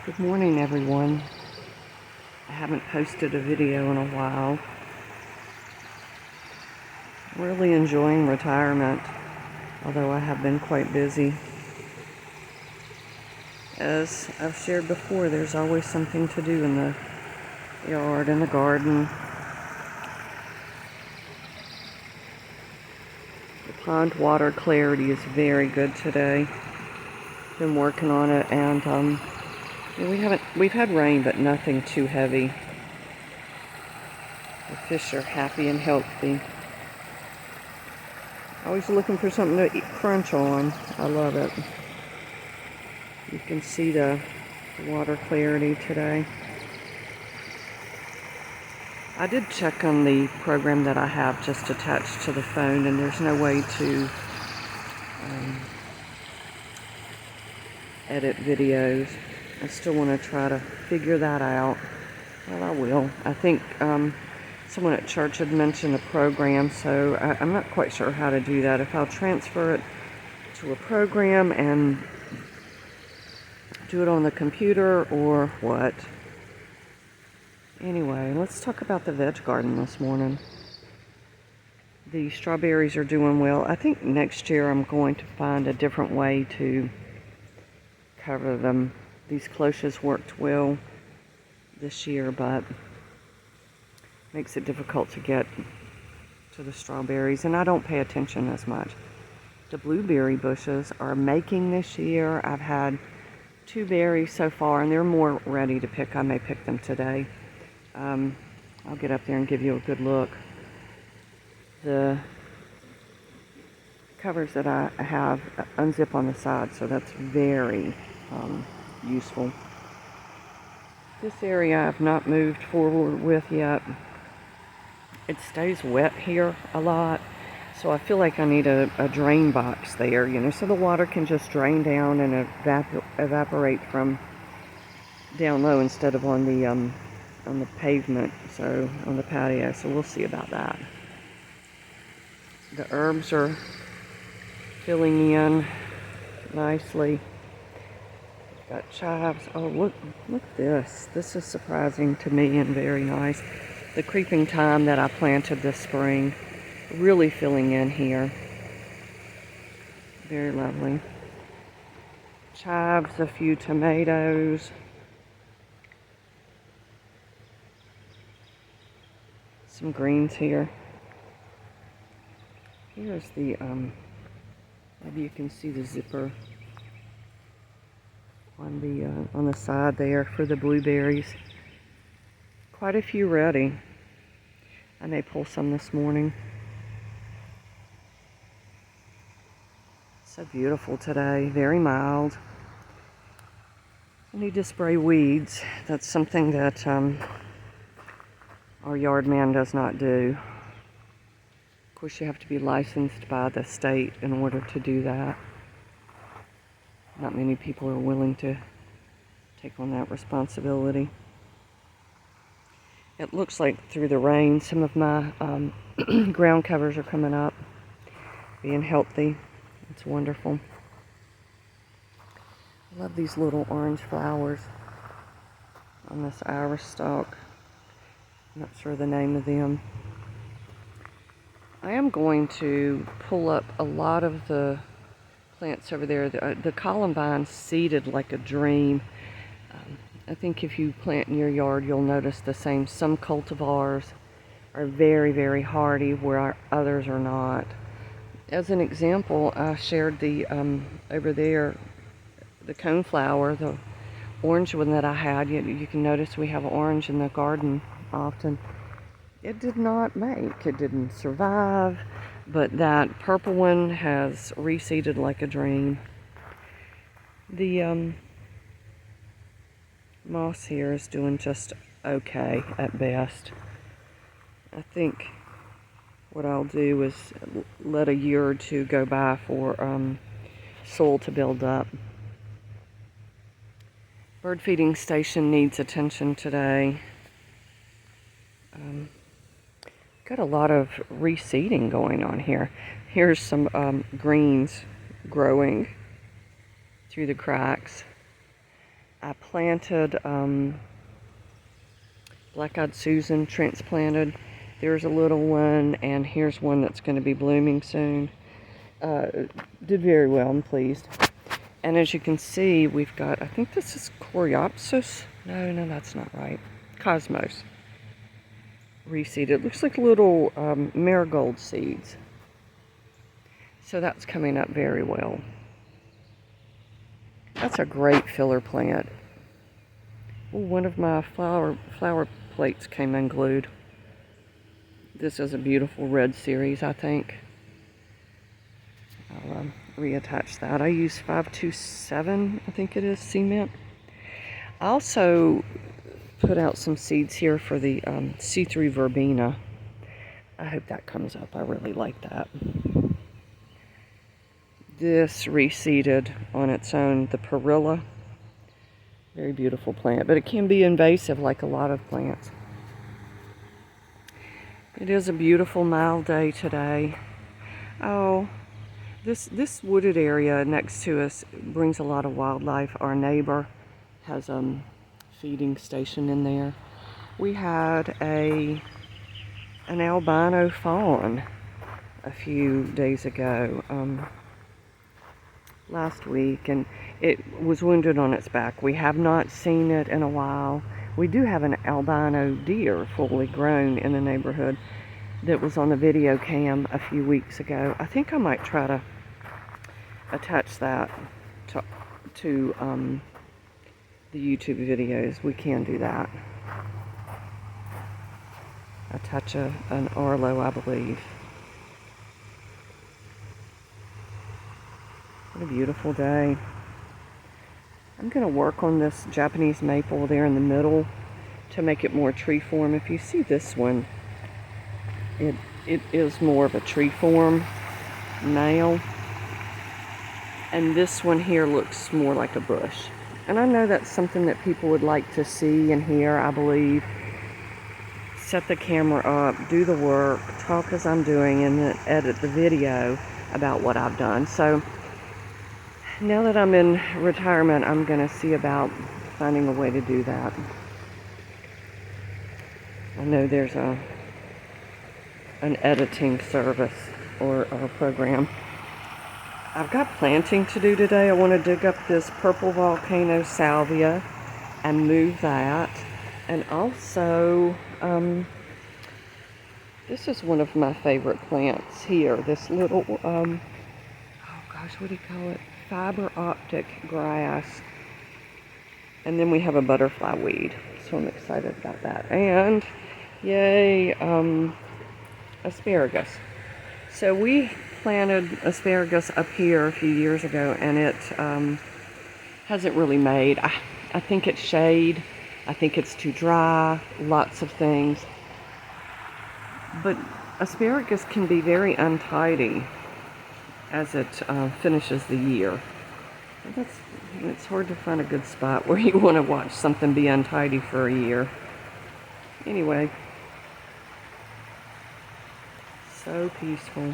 Good morning, everyone. I haven't posted a video in a while. Really enjoying retirement, although I have been quite busy. As I've shared before, there's always something to do in the yard and the garden. The pond water clarity is very good today. Been working on it, and we've had rain, but nothing too heavy. The fish are happy and healthy. Always looking for something to crunch on. I love it. You can see the water clarity today. I did check on the program that I have just attached to the phone, and there's no way to edit videos. I still want to try to figure that out. Well, I will. I think someone at church had mentioned a program, so I'm not quite sure how to do that. If I'll transfer it to a program and do it on the computer or what. Anyway, let's talk about the veg garden this morning. The strawberries are doing well. I think next year I'm going to find a different way to cover them. These cloches worked well this year, but makes it difficult to get to the strawberries, and I don't pay attention as much. The blueberry bushes are making this year. I've had 2 berries so far, and they're more ready to pick. I may pick them today. I'll get up there and give you a good look. The covers that I have unzip on the side, so that's very useful. This area I've not moved forward with yet. It stays wet here a lot, so I feel like I need a drain box there, so the water can just drain down and evaporate from down low instead of on the pavement, so on the patio. So we'll see about that. The herbs are filling in nicely. Got chives. Oh, look at this. This is surprising to me and very nice. The creeping thyme that I planted this spring, really filling in here. Very lovely. Chives, a few tomatoes. Some greens here. Here's the, maybe you can see the zipper on the side there for the blueberries. Quite a few ready. I may pull some this morning. So beautiful today, very mild. I need to spray weeds. That's something that our yard man does not do. Of course, you have to be licensed by the state in order to do that. Not many people are willing to take on that responsibility. It looks like through the rain, some of my ground covers are coming up, being healthy. It's wonderful. I love these little orange flowers on this iris stalk. I'm not sure the name of them. I am going to pull up a lot of the plants over there. The columbine's seeded like a dream. I think if you plant in your yard, you'll notice the same. Some cultivars are very, very hardy, where others are not. As an example, I shared the, over there, the coneflower, the orange one that I had. You can notice we have orange in the garden often. It did not make. It didn't survive, but that purple one has reseeded like a dream. The moss here is doing just okay at best. I think what I'll do is let a year or two go by for soil to build up. Bird feeding station needs attention today. Got a lot of reseeding going on here. Here's some greens growing through the cracks. I planted Black-Eyed Susan, transplanted. There's a little one, and here's one that's going to be blooming soon. Did very well, I'm pleased. And as you can see, we've got, I think this is Coreopsis. No, that's not right. Cosmos. Reseeded. Looks like little marigold seeds. So that's coming up very well. That's a great filler plant. Ooh, one of my flower plates came unglued. This is a beautiful red series, I think. I'll reattach that. I use 527, I think it is, cement. I also put out some seeds here for the C3 verbena. I hope that comes up. I really like that. This reseeded on its own, the perilla. Very beautiful plant, but it can be invasive like a lot of plants. It is a beautiful mild day today. Oh, this wooded area next to us brings a lot of wildlife. Our neighbor has a feeding station in there. We had an albino fawn a few days ago, last week, and it was wounded on its back. We have not seen it in a while. We do have an albino deer fully grown in the neighborhood that was on the video cam a few weeks ago. I think I might try to attach that to the YouTube videos. We can do that. Attach an Arlo, I believe. What a beautiful day. I'm going to work on this Japanese maple there in the middle to make it more tree form. If you see this one, it is more of a tree form now. And this one here looks more like a bush. And I know that's something that people would like to see and hear, I believe. Set the camera up, do the work, talk as I'm doing, and then edit the video about what I've done. So now that I'm in retirement, I'm going to see about finding a way to do that. I know there's an editing service or a program. I've got planting to do today. I want to dig up this purple volcano salvia and move that. And also, this is one of my favorite plants here. This little, oh gosh, what do you call it? Fiber optic grass. And then we have a butterfly weed. So I'm excited about that. And, yay, asparagus. So we planted asparagus up here a few years ago, and it hasn't really made. I think it's shade. I think it's too dry. Lots of things. But asparagus can be very untidy as it finishes the year. It's hard to find a good spot where you want to watch something be untidy for a year. Anyway, so peaceful.